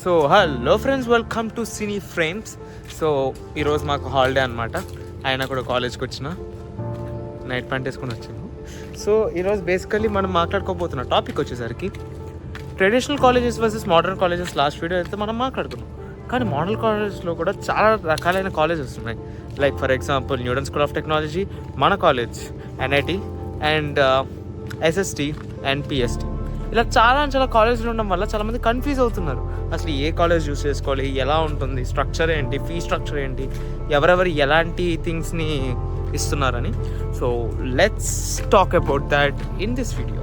So hello friends, welcome to cine frames. So ఈరోజు మాకు holiday అనమాట. ఆయన కూడా కాలేజ్కి వచ్చిన నైట్ ప్యాంట్ వేసుకొని వచ్చాను. సో ఈరోజు బేసికలీ మనం మాట్లాడుకోబోతున్న టాపిక్ వచ్చేసరికి traditional colleges versus modern colleges. Last video అయితే మనం మాట్లాడుకున్నాం. కానీ మోడర్న్ కాలేజెస్లో కూడా చాలా రకాలైన కాలేజెస్ ఉన్నాయి. Like for example Newton school of technology, మన college NIT and SST and PST. ఇలా చాలా కాలేజీలు ఉండడం వల్ల చాలామంది కన్ఫ్యూజ్ అవుతున్నారు. అసలు ఏ కాలేజ్ చూస్ చేసుకోవాలి, ఎలా ఉంటుంది, స్ట్రక్చర్ ఏంటి, ఫీ స్ట్రక్చర్ ఏంటి, ఎవరెవరు ఎలాంటి థింగ్స్ని ఇస్తున్నారని. So let's talk about that in this video.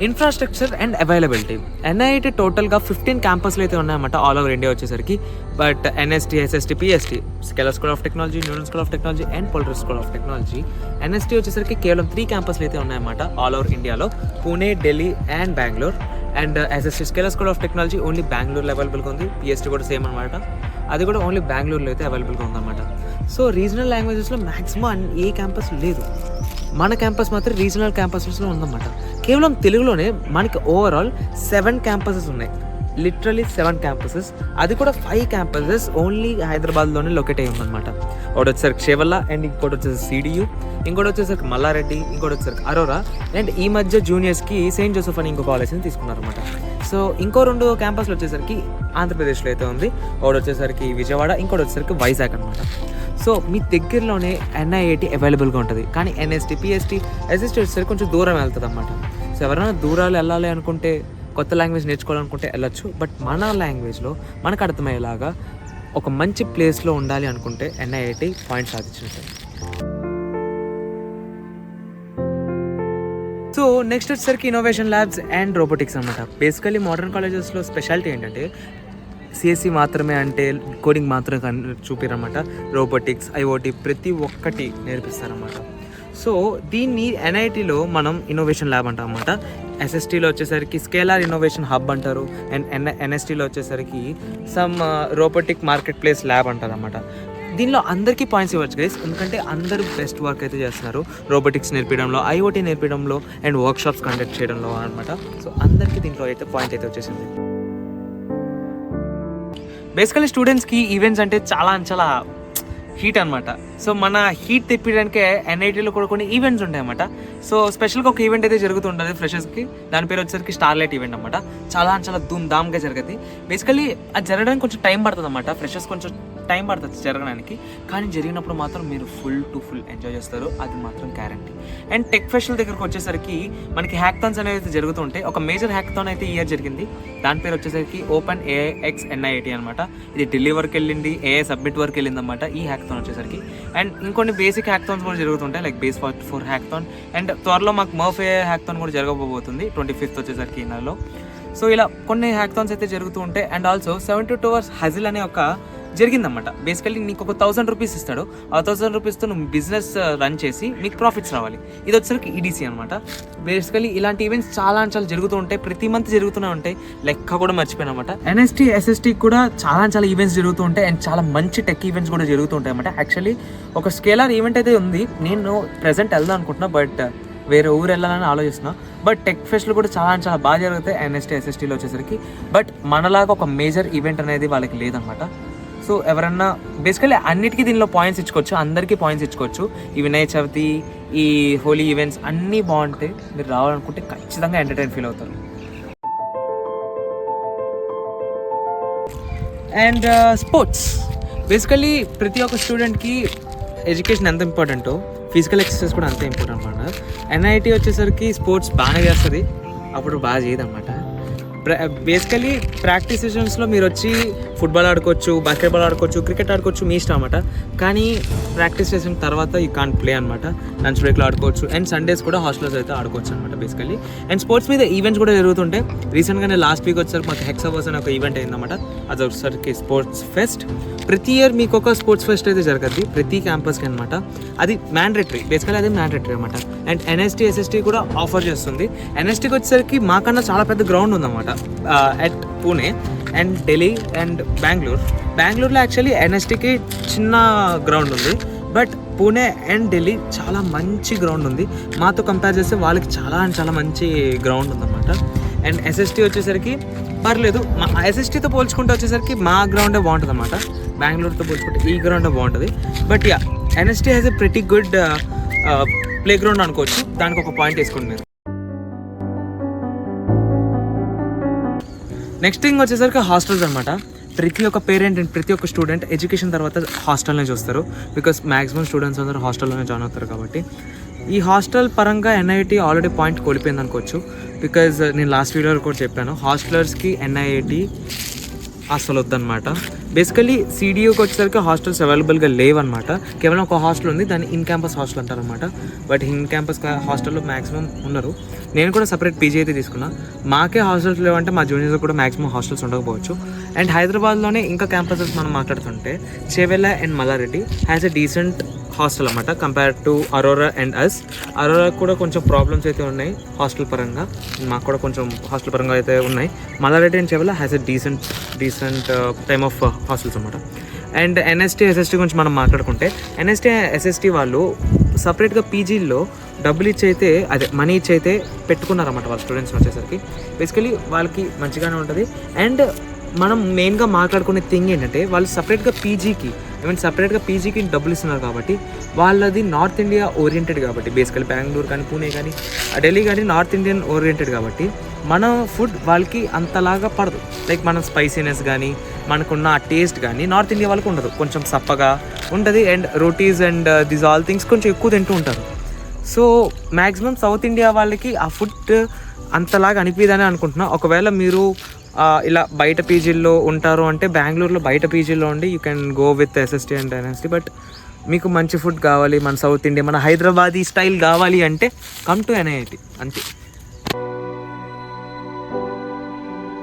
Infrastructure and availability. NIT టోటల్గా 15 క్యాంపస్లు అయితే ఉన్నాయన్నమాట ఆల్ ఓవర్ ఇండియా వచ్చేసరికి. But NST, SST, PST, scalar school of technology, Newton school of technology and political school of technology. NST వచ్చేసరికి కేవలం 3 క్యాంపస్లు అయితే ఉన్నాయన్నమాట all over ఇండియాలో, Pune, Delhi and Bengaluru. And SST scalar school of technology only బెంగళూరులో అవైలబుల్గా ఉంది. PST కూడా సేమ్ అనమాట, అది కూడా ఓన్లీ బెంగళూరులో అయితే అవైలబుల్గా ఉందన్నమాట. సో రీజనల్ లాంగ్వేజెస్లో మ్యాక్సిమం ఏ క్యాంపస్ లేదు, మన క్యాంపస్ మాత్రం రీజనల్ క్యాంపసెస్లో ఉందన్నమాట. కేవలం తెలుగులోనే మనకి ఓవరాల్ 7 క్యాంపసెస్ ఉన్నాయి, లిటరలీ 7 క్యాంపసెస్. అది కూడా 5 క్యాంపసెస్ ఓన్లీ హైదరాబాద్లోనే లొకేట్ అయ్యి ఉందన్నమాట. ఒకటి వచ్చేసరికి షేవల్ల అండ్ ఇంకోటి వచ్చేసరికి CDU, ఇంకోటి వచ్చేసరికి మల్లారెడ్డి, ఇంకోటి వచ్చేసరికి అరోరా. అండ్ ఈ మధ్య జూనియర్స్కి సెయింట్ జోసెఫ్ అని ఇంకో కాలేజ్ని తీసుకున్నారన్నమాట. సో ఇంకో 2 క్యాంపస్లు వచ్చేసరికి ఆంధ్రప్రదేశ్లో అయితే ఉంది. ఒకటి వచ్చేసరికి విజయవాడ, ఇంకోటి వచ్చేసరికి వైజాగ్ అనమాట. సో మీ దగ్గరలోనే NIT అవైలబుల్గా ఉంటుంది. కానీ NST, PST, SST వచ్చేసరికి కొంచెం దూరం వెళ్తుంది అనమాట. సో ఎవరైనా దూరాలు వెళ్ళాలి అనుకుంటే, కొత్త లాంగ్వేజ్ నేర్చుకోవాలనుకుంటే వెళ్ళొచ్చు. బట్ మన లాంగ్వేజ్లో మనకు అర్థమయ్యేలాగా ఒక మంచి ప్లేస్లో ఉండాలి అనుకుంటే NIT పాయింట్ సాధించినట్టు. సో నెక్స్ట్ వచ్చేసరికి ఇన్నోవేషన్ ల్యాబ్స్ అండ్ రోబోటిక్స్ అనమాట. బేసికలీ మోడర్న్ కాలేజెస్లో స్పెషాలిటీ ఏంటంటే CSE మాత్రమే, అంటే కోడింగ్ మాత్రమే చూపిరన్నమాట. రోబోటిక్స్, IoT ప్రతి ఒక్కటి నేర్పిస్తారన్నమాట. సో దీన్ని NITలో మనం ఇన్నోవేషన్ ల్యాబ్ అంటాం అన్నమాట. SSTలో వచ్చేసరికి స్కేలార్ ఇన్నోవేషన్ హబ్ అంటారు. అండ్ NSTలో వచ్చేసరికి some robotic market place lab అంటారు అన్నమాట. దీనిలో అందరికీ పాయింట్స్ ఇవ్వచ్చు గైస్, ఎందుకంటే అందరూ బెస్ట్ వర్క్ అయితే చేస్తున్నారు రోబోటిక్స్ నేర్పించడంలో, IoT నేర్పించడంలో అండ్ వర్క్షాప్స్ కండక్ట్ చేయడంలో అనమాట. సో అందరికీ దీంట్లో అయితే పాయింట్ అయితే వచ్చేసింది. బేసికలీ స్టూడెంట్స్కి ఈవెంట్స్ అంటే చాలా హీట్ అనమాట. సో మన హీట్ తెప్పించడానికే NITలో కూడా కొన్ని ఈవెంట్స్ ఉంటాయి అన్నమాట. సో స్పెషల్గా ఒక ఈవెంట్ అయితే జరుగుతుంటుంది ఫ్రెషర్స్కి. దాని పేరు వచ్చేసరికి స్టార్లైట్ ఈవెంట్ అనమాట. చాలా ధూమ్ ధామ్గా జరుగుతుంది. బేసికలీ అది జరగడానికి కొంచెం టైం పడుతుంది అనమాట. ఫ్రెషర్స్ కొంచెం టైం పడుతుంది జరగడానికి, కానీ జరిగినప్పుడు మాత్రం మీరు ఫుల్ ఎంజాయ్ చేస్తారు, అది మాత్రం గ్యారంటీ. అండ్ టెక్ ఫెస్టివల్ దగ్గరకు వచ్చేసరికి మనకి హ్యాక్థాన్స్ అనేవి అయితే జరుగుతూ ఉంటాయి. ఒక మేజర్ హ్యాక్థాన్ అయితే ఈ ఇయర్ జరిగింది. దాని పేరు వచ్చేసరికి ఓపెన్ AI x NIT అనమాట. ఇది ఢిల్లీ వరకు వెళ్ళింది, AI సబ్మిట్ వరకు వెళ్ళింది అనమాట ఈ హ్యాక్థాన్ వచ్చేసరికి. అండ్ ఇంకొన్ని బేసిక్ హ్యాక్థాన్స్ కూడా జరుగుతుంటాయి, లైక్ బేస్ 44 హ్యాక్థాన్. అండ్ త్వరలో మాకు మర్ఫ్ AI హ్యాక్థాన్ కూడా జరగబోతుంది 25th వచ్చేసరికి ఈ నెలలో. సో ఇలా కొన్ని హ్యాక్థాన్స్ అయితే జరుగుతూ ఉంటాయి. అండ్ ఆల్సో 72 hours హజిల్ అనే ఒక జరిగిందన్నమాట. బేసికల్లీ నీకు ఒక 1000 రూపీస్ ఇస్తాడు. ఆ 1000 రూపీస్తో నువ్వు బిజినెస్ రన్ చేసి మీకు ప్రాఫిట్స్ రావాలి. ఇది వచ్చేసరికి EDC అనమాట. బేసికలీ ఇలాంటి ఈవెంట్స్ చాలా జరుగుతూ ఉంటాయి, ప్రతి మంత్ జరుగుతూనే ఉంటాయి. లెక్క కూడా మర్చిపోయాను అనమాట. NST, SST కూడా చాలా ఈవెంట్స్ జరుగుతూ ఉంటాయి. అండ్ చాలా మంచి టెక్ ఈవెంట్స్ కూడా జరుగుతూ ఉంటాయి అనమాట. యాక్చువల్లీ ఒక స్కేలార్ ఈవెంట్ అయితే ఉంది, నేను ప్రెజెంట్ వెళ్దాం అనుకుంటున్నా, బట్ వేరే ఊరు వెళ్ళాలని ఆలోచిస్తున్నా. బట్ టెక్ ఫెస్ట్లు కూడా చాలా బాగా జరుగుతాయి NST, SSTలో వచ్చేసరికి. బట్ మనలాగా ఒక మేజర్ ఈవెంట్ అనేది వాళ్ళకి లేదనమాట. సో ఎవరన్నా బేసికలీ అన్నిటికీ దీనిలో పాయింట్స్ ఇచ్చుకోవచ్చు, అందరికీ పాయింట్స్ ఇచ్చుకోవచ్చు. ఈ వినాయక చవితి, ఈ హోలీ ఈవెంట్స్ అన్నీ బాగుంటాయి. మీరు రావాలనుకుంటే ఖచ్చితంగా ఎంటర్టైన్ ఫీల్ అవుతారు. And sports. బేసికలీ ప్రతి ఒక్క స్టూడెంట్కి ఎడ్యుకేషన్ ఎంత ఇంపార్టెంటో ఫిజికల్ ఎక్సర్సైజ్ కూడా అంతే ఇంపార్టెంట్ అనమాట. NIT వచ్చేసరికి స్పోర్ట్స్ బాగానే చేస్తుంది, అప్పుడు బాగా చేయదన్నమాట. బేసికలీ ప్రాక్టీస్ సెషన్స్లో మీరు వచ్చి ఫుట్బాల్ ఆడుకోవచ్చు, బాస్కెట్బాల్ ఆడుకోవచ్చు, క్రికెట్ ఆడుకోవచ్చు, మీ ఇష్టం అనమాట. కానీ ప్రాక్టీస్ చేసిన తర్వాత యూ కాంట్ ప్లే అనమాట. లంచ్ బ్రేక్లో ఆడుకోవచ్చు. అండ్ సండేస్ కూడా హాస్టల్స్ అయితే ఆడుకోవచ్చు అనమాట బేసికలీ. అండ్ స్పోర్ట్స్ మీద ఈవెంట్స్ కూడా జరుగుతుంటాయి. రీసెంట్గానే లాస్ట్ వీక్ వచ్చేసరికి మాకు హెక్స్ అవర్స్ అనే ఒక ఈవెంట్ అయిందన్నమాట. అది వచ్చేసరికి స్పోర్ట్స్ ఫెస్ట్. ప్రతి ఇయర్ మీకు ఒక స్పోర్ట్స్ ఫెస్ట్ అయితే జరుగుతుంది ప్రతి క్యాంపస్కి అనమాట. అది మ్యాండేటరీ, బేసికలీ అది మ్యాండేటరీ అనమాట. అండ్ NST, SST కూడా ఆఫర్ చేస్తుంది. NSTకి వచ్చేసరికి మాకన్నా చాలా పెద్ద గ్రౌండ్ ఉందన్నమాట at Pune and Delhi and బెంగళూరులో యాక్చువల్లీ NSTకి చిన్న గ్రౌండ్ ఉంది. బట్ పూణే అండ్ ఢిల్లీ చాలా మంచి గ్రౌండ్ ఉంది. మాతో కంపేర్ చేస్తే వాళ్ళకి చాలా మంచి గ్రౌండ్ ఉందన్నమాట. అండ్ SST వచ్చేసరికి పర్లేదు. మా ఎస్ఎస్టీతో పోల్చుకుంటే వచ్చేసరికి మా గ్రౌండే బాగుంటుంది అనమాట. బెంగళూరుతో పోల్చుకుంటే ఈ గ్రౌండే బాగుంటుంది. But yeah, NST has a pretty good play ground అనుకోవచ్చు. దానికి ఒక పాయింట్ వేసుకోండి మీరు. నెక్స్ట్ థింగ్ వచ్చేసరికి హాస్టల్స్ అనమాట. ప్రతి ఒక్క పేరెంట్ అండ్ ప్రతి ఒక్క స్టూడెంట్ ఎడ్యుకేషన్ తర్వాత హాస్టల్నే చూస్తారు. బికాస్ మ్యాక్సిమం స్టూడెంట్స్ అందరూ హాస్టల్లోనే జాయిన్ అవుతారు కాబట్టి. ఈ హాస్టల్ పరంగా ఎన్ఐఐటి ఆల్రెడీ పాయింట్ కోల్పోయింది అనుకోవచ్చు. బికాజ్ నేను లాస్ట్ వీడియోలో కూడా చెప్పాను, హాస్టలర్స్కి ఎన్ఐఐటి అసలు వద్దనమాట. బేసికలీ సిడియూకి వచ్చేసరికి హాస్టల్స్ అవైలబుల్గా లేవన్నమాట. కేవలం ఒక హాస్టల్ ఉంది, దాన్ని ఇన్ క్యాంపస్ హాస్టల్ అంటారనమాట. బట్ ఇన్ క్యాంపస్ హాస్టల్లో మ్యాక్సిమం ఉన్నారు. నేను కూడా సపరేట్ పీజీ అయితే తీసుకున్నా. మాకే హాస్టల్స్ లేవంటే మా జూనియర్స్ కూడా మ్యాక్సిమం హాస్టల్స్ ఉండకపోవచ్చు. అండ్ హైదరాబాద్లోనే ఇంకా క్యాంపసెస్ మనం మాట్లాడుతుంటే Chevella and Mallareddy has a decent hostel అన్నమాట compare to Aurora and us. Aurora కూడా కొంచెం ప్రాబ్లమ్స్ అయితే ఉన్నాయి హాస్టల్ పరంగా, మాకు కూడా కొంచెం హాస్టల్ పరంగా అయితే ఉన్నాయి. Mallareddy and Chevella has a decent time of hostels అన్నమాట. అండ్ ఎన్ఎస్టీ ఎస్ఎస్టీ గురించి మనం మాట్లాడుకుంటే ఎన్ఎస్టీ ఎస్ఎస్టీ వాళ్ళు సపరేట్గా పీజీల్లో డబ్బులు ఇచ్చి అయితే అదే మనీ ఇచ్చి అయితే పెట్టుకున్నారన్నమాట వాళ్ళ స్టూడెంట్స్ వచ్చేసరికి. బేసికలీ వాళ్ళకి మంచిగానే ఉంటుంది. అండ్ మనం మెయిన్గా మాట్లాడుకునే థింగ్ ఏంటంటే వాళ్ళు సపరేట్గా పీజీకి డబ్బులు ఇస్తున్నారు కాబట్టి వాళ్ళది నార్త్ ఇండియా ఓరియంటెడ్ కాబట్టి, బేసికలీ బెంగళూరు కానీ పూణే కానీ ఢిల్లీ కానీ నార్త్ ఇండియన్ ఓరియంటెడ్ కాబట్టి మన ఫుడ్ వాళ్ళకి అంతలాగా పడదు. లైక్ మన స్పైసీనెస్ కానీ మనకున్న ఆ టేస్ట్ కానీ నార్త్ ఇండియా వాళ్ళకి ఉండదు, కొంచెం సప్పగా ఉంటుంది. And rotis and this all things కొంచెం ఎక్కువ తింటూ ఉంటారు. సో మ్యాక్సిమం సౌత్ ఇండియా వాళ్ళకి ఆ ఫుడ్ అంతలాగా అనిపిదని అనుకుంటున్నా. ఒకవేళ మీరు ఇలా బయట పీజీల్లో ఉంటారు అంటే బెంగళూరులో బయట పీజీల్లో ఉండి you can go with SST and NST. But మీకు మంచి ఫుడ్ కావాలి, మన సౌత్ ఇండియా మన హైదరాబాదీ స్టైల్ కావాలి అంటే కమ్ టు ఎన్ఐఐటి అంతే.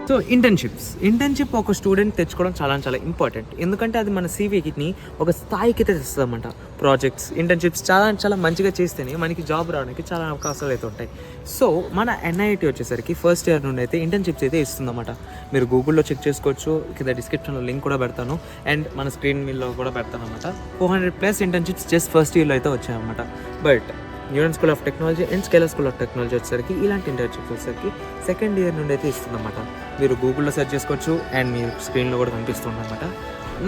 సో ఇంటర్న్షిప్ ఒక స్టూడెంట్ తెచ్చుకోవడం చాలా ఇంపార్టెంట్. ఎందుకంటే అది మన సీవీని ఒక స్థాయికి అయితే తెస్తుంది అన్నమాట. ప్రాజెక్ట్స్ ఇంటర్న్షిప్స్ చాలా మంచిగా చేస్తేనే మనకి జాబ్ రావడానికి చాలా అవకాశాలు అయితే ఉంటాయి. సో మన ఎన్ఐఐటి వచ్చేసరికి ఫస్ట్ ఇయర్ నుండి అయితే ఇంటర్న్షిప్స్ అయితే ఇస్తుందన్నమాట. మీరు గూగుల్లో చెక్ చేసుకోవచ్చు, కింద డిస్క్రిప్షన్లో లింక్ కూడా పెడతాను అండ్ మన స్క్రీన్ మీల్లో కూడా పెడతాను అనమాట. 400+ ఇంటర్న్షిప్స్ జస్ట్ ఫస్ట్ ఇయర్లో అయితే వచ్చాయన్నమాట. But Newton school of technology and Scaler school of technology వచ్చేసరికి ఇలాంటి ఇంటర్న్షిప్స్ వచ్చేసరికి సెకండ్ ఇయర్ నుండి అయితే ఇస్తుందన్నమాట. మీరు గూగుల్లో సెర్చ్ చేసుకోవచ్చు అండ్ మీ స్క్రీన్లో కూడా కనిపిస్తుంది అనమాట.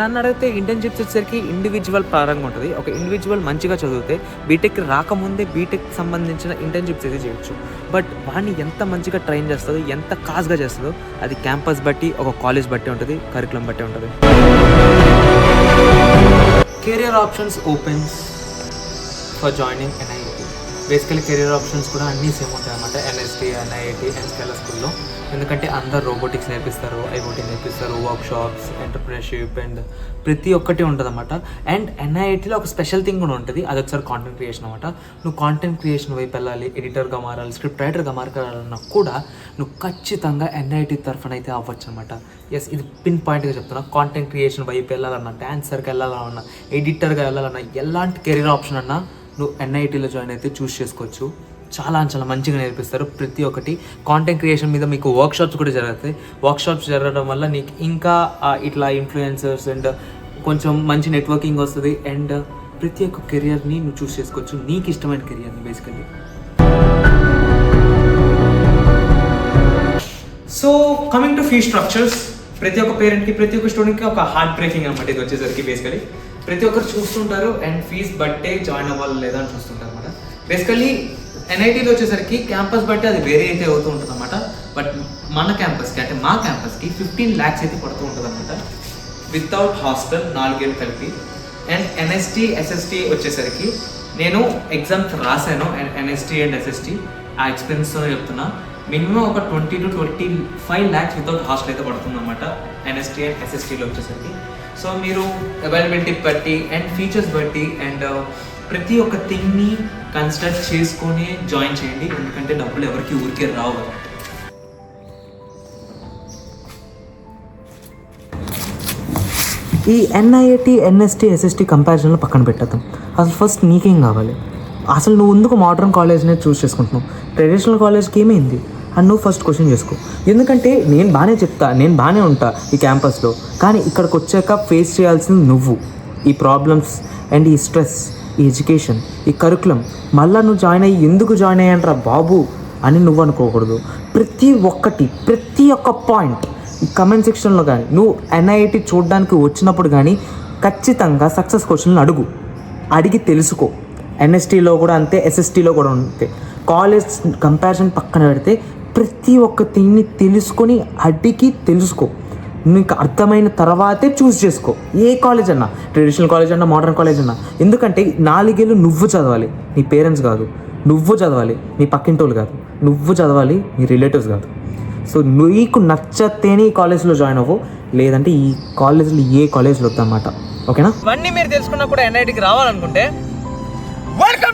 నన్ను అడిగితే ఇంటర్న్షిప్స్ వచ్చేసరికి ఇండివిజువల్ పరంగా ఉంటుంది. ఒక ఇండివిజువల్ మంచిగా చదివితే బీటెక్ రాకముందే బీటెక్ సంబంధించిన ఇంటర్న్షిప్స్ అయితే చేయొచ్చు. బట్ వాడిని ఎంత మంచిగా ట్రైన్ చేస్తుందో, ఎంత కాస్గా చేస్తుందో అది క్యాంపస్ బట్టి, ఒక కాలేజ్ బట్టి ఉంటుంది, కరికులం బట్టి ఉంటుంది. Career options opens for joining NIIT. Basically career options కూడా అన్నీ సేమ్ ఉంటాయి అన్నమాట ఎన్ఎస్టీ, ఎన్ఐఐటి అండ్ స్కేలర్ స్కూల్లో. ఎందుకంటే అందరు రోబోటిక్స్ నేర్పిస్తారు, ఐఓటీ నేర్పిస్తారు, వర్క్షాప్స్, ఎంటర్ప్రెన్యూర్షిప్ అండ్ ప్రతి ఒక్కటి ఉంటుంది అన్నమాట. అండ్ ఎన్ఐఐటీలో ఒక స్పెషల్ థింగ్ కూడా ఉంటుంది, అది ఒకసారి కాంటెంట్ క్రియేషన్ అనమాట. నువ్వు కాంటెంట్ క్రియేషన్ వైపు వెళ్ళాలి, ఎడిటర్గా మారాలి, స్క్రిప్ట్ రైటర్గా మారాలన్నా కూడా నువ్వు ఖచ్చితంగా ఎన్ఐఐటీ తరఫున అయితే అవ్వచ్చు అనమాట. ఎస్, ఇది పిన్ పాయింట్గా చెప్తున్నా. కాంటెంట్ క్రియేషన్ వైపు వెళ్ళాలన్నా, డాన్సర్కి వెళ్ళాలన్నా, ఎడిటర్గా వెళ్ళాలన్నా, ఎలాంటి కెరీర్ ఆప్షన్ అన్నా నువ్వు ఎన్ఐఐటీలో జాయిన్ అయితే చూస్ చేసుకోవచ్చు. చాలా మంచిగా నేర్పిస్తారు ప్రతి ఒక్కటి. కాంటెంట్ క్రియేషన్ మీద మీకు వర్క్షాప్స్ కూడా జరుగుతాయి. వర్క్షాప్స్ జరగడం వల్ల నీకు ఇంకా ఇట్లా ఇన్ఫ్లుయెన్సర్స్ అండ్ కొంచెం మంచి నెట్వర్కింగ్ వస్తుంది. అండ్ ప్రతి ఒక్క కెరియర్ని నువ్వు చూస్ చేసుకోవచ్చు, నీకు ఇష్టమైన కెరియర్ని basically. So coming to fee structures, ప్రతి ఒక్క పేరెంట్కి, ప్రతి ఒక్క స్టూడెంట్కి ఒక హార్ట్ బ్రేకింగ్ అనమాట ఇది వచ్చేసరికి. బేసికలీ ప్రతి ఒక్కరు చూస్తుంటారు అండ్ ఫీజ్ బట్టే జాయిన్ అవ్వాలి లేదా అని చూస్తుంటారు అనమాట. బేసికలీ ఎన్ఐటీలో వచ్చేసరికి క్యాంపస్ బట్టి అది వేరే అయితే అవుతూ ఉంటుంది అనమాట. బట్ మన క్యాంపస్కి అంటే మా క్యాంపస్కి 15 lakhs అయితే పడుతూ ఉంటుంది అనమాట వితౌట్ హాస్టల్, 4 ఏళ్ళు కలిపి. అండ్ ఎన్ఎస్టీ, ఎస్ఎస్టీ వచ్చేసరికి నేను ఎగ్జామ్స్ రాశాను అండ్ ఎన్ఎస్టీ అండ్ ఎస్ఎస్టీ ఆ ఎక్స్పీరియన్స్తో చెప్తున్నా. మినిమం ఒక 20 to 25 lakhs వితౌట్ హాస్టల్ అయితే పడుతుంది అనమాట ఎన్ఎస్టీ అండ్ ఎస్ఎస్టీలో వచ్చేసరికి. సో మీరు అవైలబిలిటీ బట్టి అండ్ ఫీచర్స్ బట్టి అండ్ ప్రతి ఒక్క థింగ్ని కన్సిడర్ చేసుకొని జాయిన్ చేయండి. ఎందుకంటే డబ్బులు ఎవరికి ఊరికే రావు కదా. ఈ ఎన్ఐఐటి, ఎన్ఎస్టీ, ఎస్ఎస్టీ కంపారిజన్లో పక్కన పెట్టేద్దాం. అసలు ఫస్ట్ నీకేం కావాలి? అసలు నువ్వు ఎందుకు మోడర్న్ కాలేజ్నే చూస్ చేసుకుంటున్నావు? ట్రెడిషనల్ కాలేజ్కి ఏమైంది అని నువ్వు ఫస్ట్ క్వశ్చన్ చేసుకో. ఎందుకంటే నేను బాగానే చెప్తా, నేను బాగానే ఉంటా ఈ క్యాంపస్లో, కానీ ఇక్కడికి వచ్చాక ఫేస్ చేయాల్సింది నువ్వు. ఈ ప్రాబ్లమ్స్ అండ్ ఈ స్ట్రెస్, ఈ ఎడ్యుకేషన్, ఈ కరికులం మళ్ళీ నువ్వు జాయిన్ అయ్యి ఎందుకు జాయిన్ అయ్యానరా బాబు అని నువ్వు అనుకోకూడదు. ప్రతి ఒక్క పాయింట్ ఈ కమెంట్ సెక్షన్లో కానీ నువ్వు ఎన్ఐటి చూడడానికి వచ్చినప్పుడు కానీ ఖచ్చితంగా సక్సెస్ క్వశ్చన్లు అడిగి తెలుసుకో. ఎన్ఎస్టీలో కూడా అంతే, ఎస్ఎస్టీలో కూడా అంతే. కాలేజ్ కంపారిజన్ పక్కన పెడితే ప్రతి ఒక్క థింగ్ని తెలుసుకొని అడిగి తెలుసుకో. నీకు అర్థమైన తర్వాతే చూస్ చేసుకో. ఏ కాలేజ్ అన్నా, ట్రెడిషనల్ కాలేజ్ అన్నా, మోడర్న్ కాలేజ్ అన్నా. ఎందుకంటే 4 ఏళ్ళు నువ్వు చదవాలి, నీ పేరెంట్స్ కాదు. నువ్వు చదవాలి, నీ పక్కింటోళ్ళు కాదు. నువ్వు చదవాలి, నీ రిలేటివ్స్ కాదు. సో నీకు నచ్చతేనే ఈ కాలేజ్లో జాయిన్ అవ్వు, లేదంటే ఈ కాలేజ్లో ఏ కాలేజ్లో వద్దన్నమాట. ఓకేనా? ఇవన్నీ మీరు తెలుసుకున్నా కూడా ఎన్ఐటికి రావాలనుకుంటే వెల్కమ్.